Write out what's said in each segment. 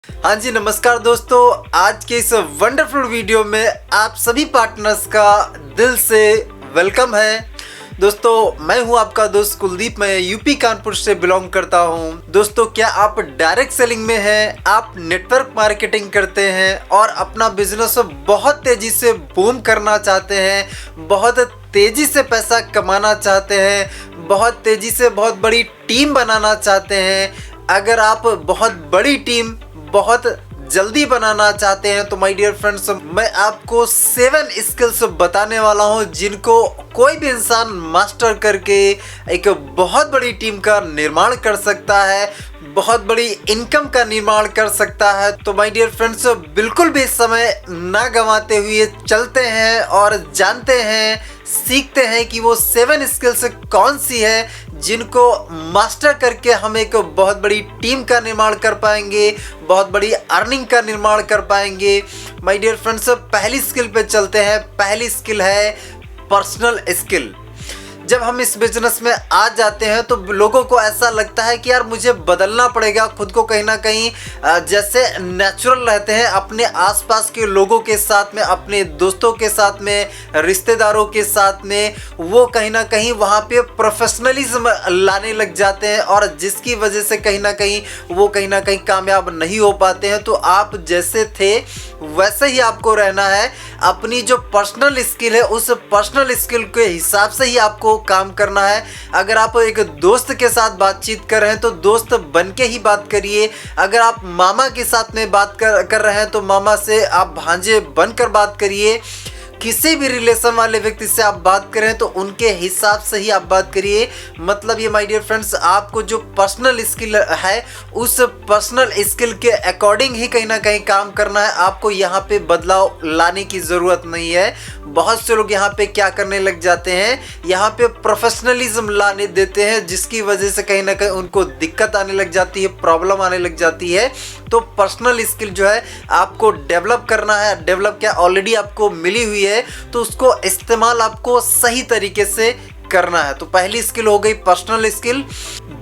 हाँ जी, नमस्कार दोस्तों। आज के इस वंडरफुल वीडियो में आप सभी पार्टनर्स का दिल से वेलकम है। दोस्तों, मैं हूं आपका दोस्त कुलदीप। मैं यूपी कानपुर से बिलोंग करता हूं। दोस्तों, क्या आप डायरेक्ट सेलिंग में हैं, आप नेटवर्क मार्केटिंग करते हैं और अपना बिजनेस बहुत तेजी से बूम करना चाहते हैं, बहुत तेजी से पैसा कमाना चाहते हैं, बहुत तेजी से बहुत बड़ी टीम बनाना चाहते हैं। अगर आप बहुत बड़ी टीम बहुत जल्दी बनाना चाहते हैं तो माय डियर फ्रेंड्स, मैं आपको 7 स्किल्स बताने वाला हूं जिनको कोई भी इंसान मास्टर करके एक बहुत बड़ी टीम का निर्माण कर सकता है, बहुत बड़ी इनकम का निर्माण कर सकता है। तो माय डियर फ्रेंड्स, बिल्कुल भी समय ना गंवाते हुए चलते हैं और जानते हैं, सीखते हैं कि वो 7 स्किल्स कौन सी है जिनको मास्टर करके हम एक बहुत बड़ी टीम का निर्माण कर पाएंगे, बहुत बड़ी अर्निंग का निर्माण कर पाएंगे। माय डियर फ्रेंड्स, पहली स्किल पे चलते हैं। पहली स्किल है पर्सनल स्किल। जब हम इस बिजनेस में आ जाते हैं तो लोगों को ऐसा लगता है कि यार मुझे बदलना पड़ेगा खुद को, कहीं ना कहीं जैसे नेचुरल रहते हैं अपने आसपास के लोगों के साथ में, अपने दोस्तों के साथ में, रिश्तेदारों के साथ में, वो कहीं ना कहीं वहाँ पे प्रोफेशनलिज्म लाने लग जाते हैं और जिसकी वजह से कहीं ना कहीं कामयाब नहीं हो पाते हैं। तो आप जैसे थे वैसे ही आपको रहना है। अपनी जो पर्सनल स्किल है उस पर्सनल स्किल के हिसाब से ही आपको काम करना है। अगर आप एक दोस्त के साथ बातचीत कर रहे हैं तो दोस्त बन के ही बात करिए। अगर आप मामा के साथ में बात कर रहे हैं तो मामा से आप भांजे बनकर बात करिए। किसी भी रिलेशन वाले व्यक्ति से आप बात करें तो उनके हिसाब से ही आप बात करिए। मतलब ये माय डियर फ्रेंड्स, आपको जो पर्सनल स्किल है उस पर्सनल स्किल के अकॉर्डिंग ही कहीं ना कहीं काम करना है। आपको यहाँ पे बदलाव लाने की ज़रूरत नहीं है। बहुत से लोग यहाँ पे क्या करने लग जाते हैं, यहाँ पे प्रोफेशनलिज्म लाने देते हैं जिसकी वजह से कहीं ना कहीं उनको दिक्कत आने लग जाती है, प्रॉब्लम आने लग जाती है। तो पर्सनल स्किल जो है आपको डेवलप करना है। डेवलप क्या, ऑलरेडी आपको मिली हुई है तो उसको इस्तेमाल आपको सही तरीके से करना है। तो पहली स्किल हो गई पर्सनल स्किल।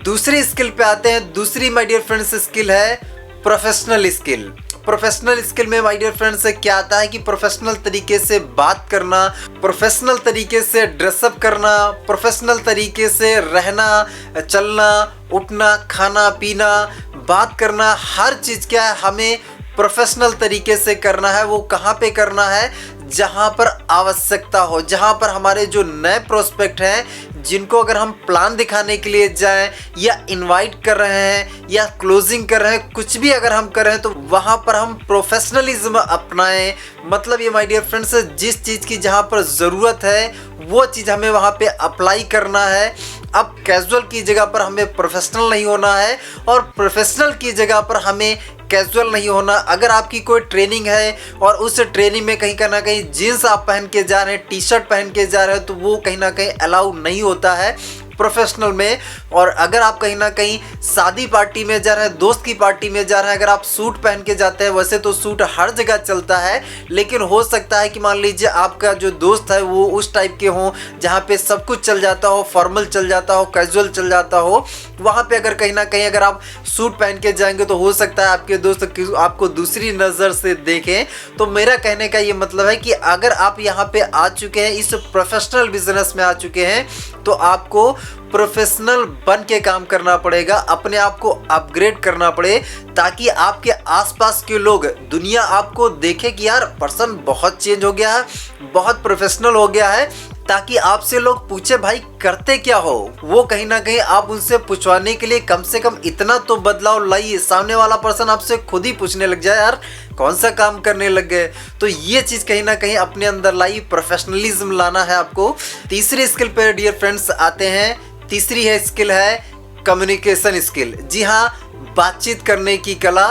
दूसरी स्किल पे आते हैं। दूसरी माय डियर फ्रेंड्स स्किल है प्रोफेशनल स्किल। प्रोफेशनल स्किल में माय डियर फ्रेंड्स क्या आता है कि प्रोफेशनल तरीके से बात करना, प्रोफेशनल तरीके से ड्रेसअप करना, प्रोफेशनल तरीके से रहना, चलना, उठना, खाना पीना, बात करना, हर चीज़ क्या है हमें प्रोफेशनल तरीके से करना है। वो कहाँ पे करना है, जहाँ पर आवश्यकता हो, जहाँ पर हमारे जो नए प्रोस्पेक्ट हैं जिनको अगर हम प्लान दिखाने के लिए जाएं या इनवाइट कर रहे हैं या क्लोजिंग कर रहे हैं, कुछ भी अगर हम कर रहे हैं तो वहाँ पर हम प्रोफेशनलिज्म अपनाएं। मतलब ये माय डियर फ्रेंड्स, जिस चीज़ की जहाँ पर ज़रूरत है वो चीज़ हमें वहाँ पे अप्लाई करना है। अब कैजुअल की जगह पर हमें प्रोफेशनल नहीं होना है और प्रोफेशनल की जगह पर हमें कैजुअल नहीं होना। अगर आपकी कोई ट्रेनिंग है और उस ट्रेनिंग में कहीं ना कहीं जीन्स आप पहन के जा रहे हैं, टी शर्ट पहन के जा रहे हैं तो वो कहीं ना कहीं अलाउ नहीं होता है प्रोफेशनल में। और अगर आप कहीं ना कहीं शादी पार्टी में जा रहे हैं, दोस्त की पार्टी में जा रहे हैं, अगर आप सूट पहन के जाते हैं, वैसे तो सूट हर जगह चलता है, लेकिन हो सकता है कि मान लीजिए आपका जो दोस्त है वो उस टाइप के हों जहाँ पे सब कुछ चल जाता हो, फॉर्मल चल जाता हो, कैजुअल चल जाता हो। वहाँ पे अगर कहीं ना कहीं अगर आप सूट पहन के जाएंगे तो हो सकता है आपके दोस्त आपको दूसरी नज़र से देखें। तो मेरा कहने का ये मतलब है कि अगर आप यहाँ पे आ चुके हैं, इस प्रोफेशनल बिजनेस में आ चुके हैं, तो आपको प्रोफेशनल बन के काम करना पड़ेगा, अपने आप को अपग्रेड करना पड़े ताकि आपके आसपास के लोग, दुनिया आपको देखे कि यार पर्सन बहुत चेंज हो गया है, बहुत प्रोफेशनल हो गया है, ताकि आपसे लोग पूछे भाई करते क्या हो। वो कहीं ना कहीं आप उनसे पूछवाने के लिए कम से कम इतना तो बदलाव लाइए, सामने वाला पर्सन आपसे खुद ही पूछने लग जाए यार कौन सा काम करने लग गए। तो ये चीज़ कहीं ना कहीं अपने अंदर लाई, प्रोफेशनलिज्म लाना है आपको। तीसरी स्किल पे डियर फ्रेंड्स आते हैं। तीसरी है स्किल है कम्युनिकेशन स्किल। जी हाँ, बातचीत करने की कला।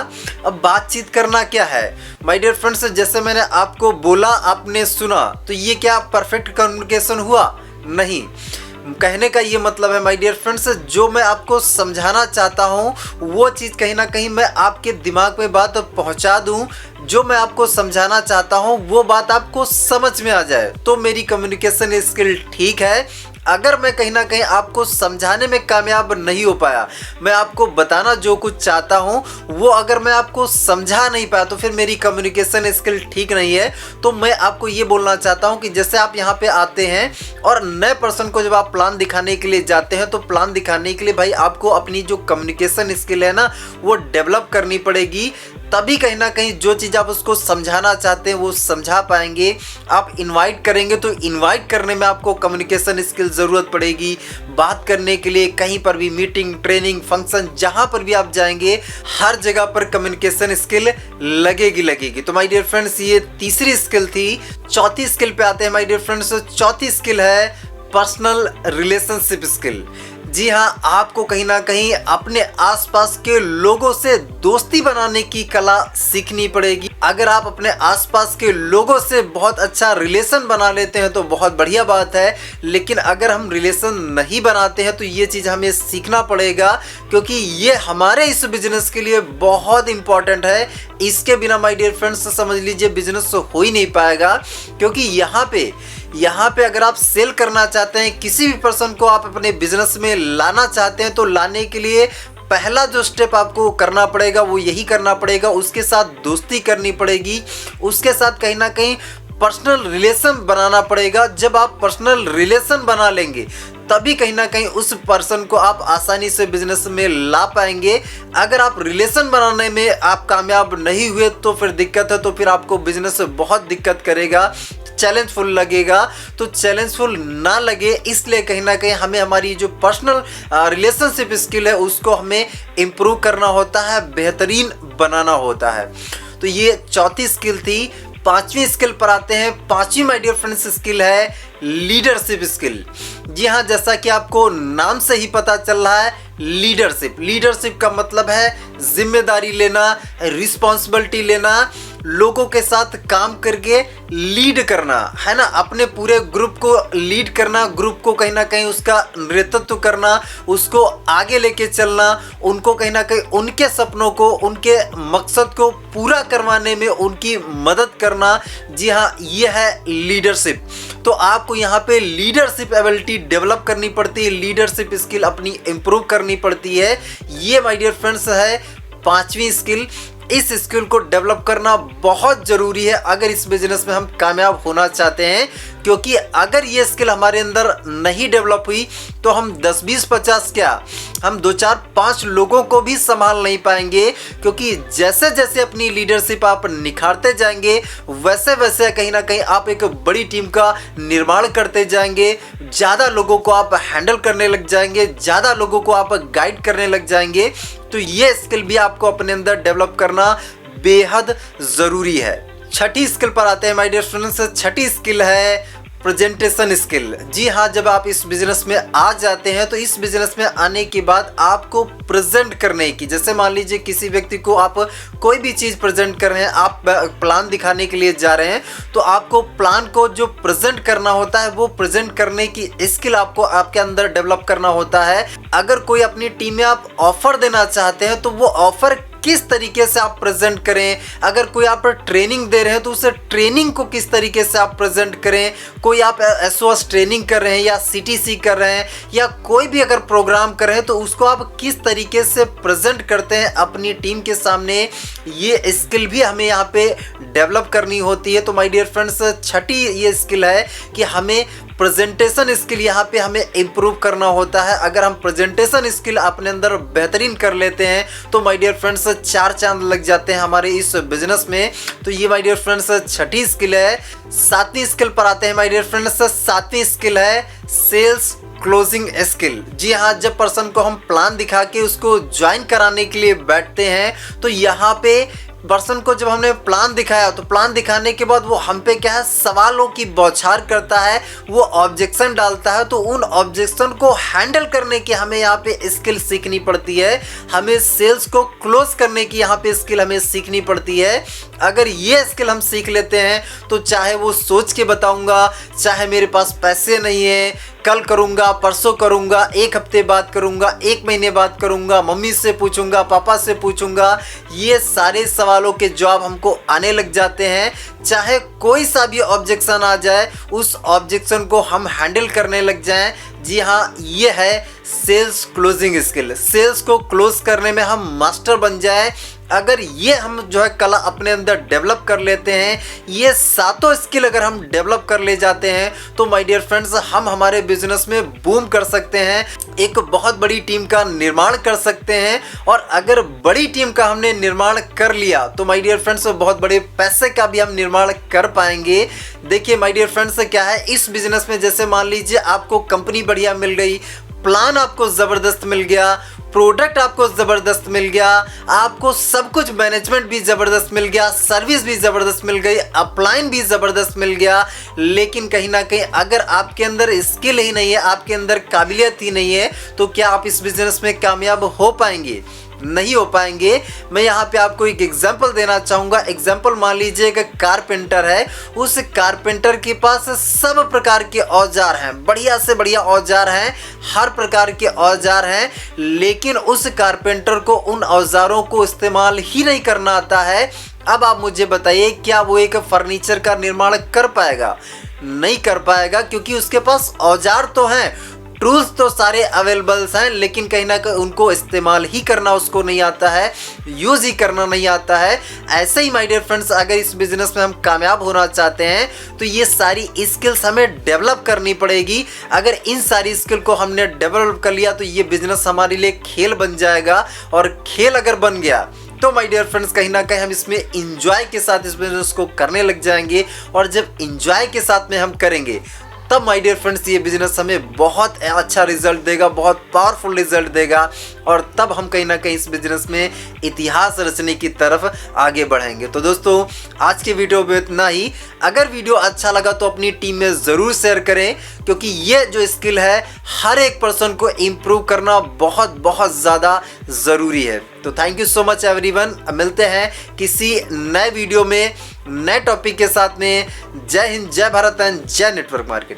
अब बातचीत करना क्या है माय डियर फ्रेंड्स, जैसे मैंने आपको बोला, आपने सुना, तो ये क्या परफेक्ट कम्युनिकेशन हुआ? नहीं। कहने का ये मतलब है माय डियर फ्रेंड्स, जो मैं आपको समझाना चाहता हूँ वो चीज़ कहीं ना कहीं मैं आपके दिमाग में बात पहुँचा दूँ। जो मैं आपको समझाना चाहता हूँ वो बात आपको समझ में आ जाए तो मेरी कम्युनिकेशन स्किल ठीक है। अगर मैं कहीं ना कहीं आपको समझाने में कामयाब नहीं हो पाया, मैं आपको बताना जो कुछ चाहता हूँ वो अगर मैं आपको समझा नहीं पाया, तो फिर मेरी कम्युनिकेशन स्किल ठीक नहीं है। तो मैं आपको ये बोलना चाहता हूँ कि जैसे आप यहाँ पे आते हैं और नए पर्सन को जब आप प्लान दिखाने के लिए जाते हैं, तो प्लान दिखाने के लिए भाई आपको अपनी जो कम्युनिकेशन स्किल है ना वो डेवलप करनी पड़ेगी। तभी कहीं ना कहीं जो चीज़ आप उसको समझाना चाहते हैं वो समझा पाएंगे। आप इनवाइट करेंगे तो इनवाइट करने में आपको कम्युनिकेशन स्किल ज़रूरत पड़ेगी। बात करने के लिए कहीं पर भी मीटिंग, ट्रेनिंग, फंक्शन, जहाँ पर भी आप जाएंगे हर जगह पर कम्युनिकेशन स्किल लगेगी। तो माय डियर फ्रेंड्स, ये तीसरी स्किल थी। चौथी स्किल पे आते हैं माय डियर फ्रेंड्स। चौथी स्किल है पर्सनल रिलेशनशिप स्किल। जी हाँ, आपको कहीं ना कहीं अपने आसपास के लोगों से दोस्ती बनाने की कला सीखनी पड़ेगी। अगर आप अपने आसपास के लोगों से बहुत अच्छा रिलेशन बना लेते हैं तो बहुत बढ़िया बात है, लेकिन अगर हम रिलेशन नहीं बनाते हैं तो ये चीज़ हमें सीखना पड़ेगा, क्योंकि ये हमारे इस बिजनेस के लिए बहुत इंपॉर्टेंट है। इसके बिना माय डियर फ्रेंड्स समझ लीजिए बिजनेस हो ही नहीं पाएगा। क्योंकि यहाँ पे अगर आप सेल करना चाहते हैं, किसी भी पर्सन को आप अपने बिजनेस में लाना चाहते हैं, तो लाने के लिए पहला जो स्टेप आपको करना पड़ेगा वो यही करना पड़ेगा, उसके साथ दोस्ती करनी पड़ेगी, उसके साथ कहीं ना कहीं पर्सनल रिलेशन बनाना पड़ेगा। जब आप पर्सनल रिलेशन बना लेंगे तभी कहीं ना कहीं उस पर्सन को आप आसानी से बिजनेस में ला पाएंगे। अगर आप रिलेशन बनाने में आप कामयाब नहीं हुए तो फिर दिक्कत है, तो फिर आपको बिजनेस बहुत दिक्कत करेगा, चैलेंजफुल लगेगा। तो चैलेंजफुल ना लगे इसलिए कहीं ना कहीं हमें हमारी जो पर्सनल रिलेशनशिप स्किल है उसको हमें इम्प्रूव करना होता है, बेहतरीन बनाना होता है। तो ये चौथी स्किल थी। पांचवी स्किल पर आते हैं। पांचवी माय डियर फ्रेंड्स स्किल है लीडरशिप स्किल। जी हाँ, जैसा कि आपको नाम से ही पता चल रहा है, लीडरशिप का मतलब है जिम्मेदारी लेना, रिस्पॉन्सिबिलिटी लेना, लोगों के साथ काम करके लीड करना, है ना। अपने पूरे ग्रुप को लीड करना, ग्रुप को कहीं ना कहीं उसका नेतृत्व करना, उसको आगे लेके चलना, उनको कहीं ना कहीं उनके सपनों को, उनके मकसद को पूरा करवाने में उनकी मदद करना। जी हाँ, ये है लीडरशिप। तो आपको यहाँ पे लीडरशिप एबिलिटी डेवलप करनी पड़ती है, लीडरशिप स्किल अपनी इम्प्रूव करनी पड़ती है। ये माय डियर फ्रेंड्स है पांचवी स्किल। इस स्किल को डेवलप करना बहुत ज़रूरी है अगर इस बिजनेस में हम कामयाब होना चाहते हैं, क्योंकि अगर ये स्किल हमारे अंदर नहीं डेवलप हुई तो हम 10, 20, 50 क्या, हम 2, 4, 5 लोगों को भी संभाल नहीं पाएंगे। क्योंकि जैसे जैसे अपनी लीडरशिप आप निखारते जाएंगे वैसे वैसे कहीं ना कहीं आप एक बड़ी टीम का निर्माण करते जाएंगे, ज़्यादा लोगों को आप हैंडल करने लग जाएंगे, ज़्यादा लोगों को आप गाइड करने लग जाएंगे। तो ये स्किल भी आपको अपने अंदर डेवलप करना बेहद ज़रूरी है। छठी स्किल पर आते हैं my dear friends. Chhathi skill है प्रेजेंटेशन स्किल। जी हाँ, जब आप इस बिजनेस में आ जाते हैं तो इस बिजनेस में आने के बाद आपको प्रेजेंट करने की, जैसे मान लीजिए किसी व्यक्ति को आप कोई भी चीज़ प्रेजेंट कर रहे हैं, आप प्लान दिखाने के लिए जा रहे हैं, तो आपको प्लान को जो प्रेजेंट करना होता है वो प्रेजेंट करने की स्किल आपको आपके अंदर डेवलप करना होता है। अगर कोई अपनी टीम में आप ऑफर देना चाहते हैं तो वो ऑफर किस तरीके से आप प्रेजेंट करें, अगर कोई आप ट्रेनिंग दे रहे हैं तो उस ट्रेनिंग को किस तरीके से आप प्रेजेंट करें, कोई आप एसओएस ट्रेनिंग कर रहे हैं या सीटीसी कर रहे हैं या कोई भी अगर प्रोग्राम कर रहे हैं तो उसको आप किस तरीके से प्रेजेंट करते हैं अपनी टीम के सामने, ये स्किल भी हमें यहाँ पे डेवलप करनी होती है। तो माय डियर फ्रेंड्स, छठी ये स्किल है कि हमें प्रेजेंटेशन स्किल यहाँ पे हमें इम्प्रूव करना होता है। अगर हम प्रेजेंटेशन स्किल अपने अंदर बेहतरीन कर लेते हैं तो माय डियर फ्रेंड्स 4 चांद लग जाते हैं हमारे इस बिजनेस में। तो ये my dear friends Chhathi skill है। सातवीं स्किल पर आते हैं माय डियर फ्रेंड्स। सातवीं स्किल है सेल्स क्लोजिंग स्किल। जी हाँ, जब पर्सन को हम प्लान दिखा के उसको ज्वाइन कराने के लिए बैठते हैं तो यहाँ पे पर्सन को जब हमने प्लान दिखाया तो प्लान दिखाने के बाद वो हम पे क्या है, सवालों की बौछार करता है, वो ऑब्जेक्शन डालता है। तो उन ऑब्जेक्शन को हैंडल करने की हमें यहाँ पे स्किल सीखनी पड़ती है, हमें सेल्स को क्लोज करने की यहाँ पे स्किल हमें सीखनी पड़ती है। अगर ये स्किल हम सीख लेते हैं तो चाहे वो सोच के बताऊंगा, चाहे मेरे पास पैसे नहीं है, कल करूँगा, परसों करूँगा, एक हफ्ते बाद करूँगा, एक महीने बाद करूँगा, मम्मी से पूछूंगा, पापा से पूछूंगा, ये सारे सवालों के जवाब हमको आने लग जाते हैं। चाहे कोई सा भी ऑब्जेक्शन आ जाए, उस ऑब्जेक्शन को हम हैंडल करने लग जाएं। जी हाँ, ये है सेल्स क्लोजिंग स्किल। सेल्स को क्लोज करने में हम मास्टर बन जाएं। अगर ये हम जो है कला अपने अंदर डेवलप कर लेते हैं, ये सातों स्किल अगर हम डेवलप कर ले जाते हैं, तो माय डियर फ्रेंड्स हम हमारे बिजनेस में बूम कर सकते हैं, एक बहुत बड़ी टीम का निर्माण कर सकते हैं। और अगर बड़ी टीम का हमने निर्माण कर लिया तो माय डियर फ्रेंड्स बहुत बड़े पैसे का भी हम निर्माण कर पाएंगे। देखिए माय डियर फ्रेंड्स क्या है, इस बिजनेस में जैसे मान लीजिए आपको कंपनी बढ़िया मिल गई, प्लान आपको ज़बरदस्त मिल गया, प्रोडक्ट आपको ज़बरदस्त मिल गया, आपको सब कुछ मैनेजमेंट भी ज़बरदस्त मिल गया, सर्विस भी ज़बरदस्त मिल गई, अपलाइन भी ज़बरदस्त मिल गया, लेकिन कहीं ना कहीं अगर आपके अंदर स्किल ही नहीं है, आपके अंदर काबिलियत ही नहीं है, तो क्या आप इस बिज़नेस में कामयाब हो पाएंगे? नहीं हो पाएंगे। मैं यहाँ पे आपको एक एग्जांपल देना चाहूँगा। एग्जांपल मान लीजिए कि कारपेंटर है, उस कारपेंटर के पास सब प्रकार के औजार हैं, बढ़िया से बढ़िया औजार हैं, हर प्रकार के औजार हैं, लेकिन उस कारपेंटर को उन औजारों को इस्तेमाल ही नहीं करना आता है। अब आप मुझे बताइए, क्या वो एक फर्नीचर का निर्माण कर पाएगा? नहीं कर पाएगा, क्योंकि उसके पास औजार तो हैं, टूल्स तो सारे अवेलेबल्स हैं, लेकिन कहीं ना कहीं उनको इस्तेमाल ही करना उसको नहीं आता है, यूज़ ही करना नहीं आता है। ऐसे ही माय डियर फ्रेंड्स, अगर इस बिज़नेस में हम कामयाब होना चाहते हैं तो ये सारी स्किल्स हमें डेवलप करनी पड़ेगी। अगर इन सारी स्किल को हमने डेवलप कर लिया तो ये बिज़नेस हमारे लिए खेल बन जाएगा, और खेल अगर बन गया तो माय डियर फ्रेंड्स कहीं ना कहीं हम इसमें इंजॉय के साथ इस बिज़नेस को करने लग जाएंगे। और जब इंजॉय के साथ में हम करेंगे तब माय डियर फ्रेंड्स ये बिज़नेस हमें बहुत अच्छा रिजल्ट देगा, बहुत पावरफुल रिजल्ट देगा, और तब हम कहीं ना कहीं इस बिज़नेस में इतिहास रचने की तरफ आगे बढ़ेंगे। तो दोस्तों आज के वीडियो में इतना ही। अगर वीडियो अच्छा लगा तो अपनी टीम में ज़रूर शेयर करें, क्योंकि ये जो स्किल है हर एक पर्सन को इम्प्रूव करना बहुत बहुत ज़्यादा ज़रूरी है। तो thank you so much everyone. मिलते हैं किसी नए वीडियो में नए टॉपिक के साथ में। जय हिंद, जय भारत एंड जय नेटवर्क मार्केटिंग।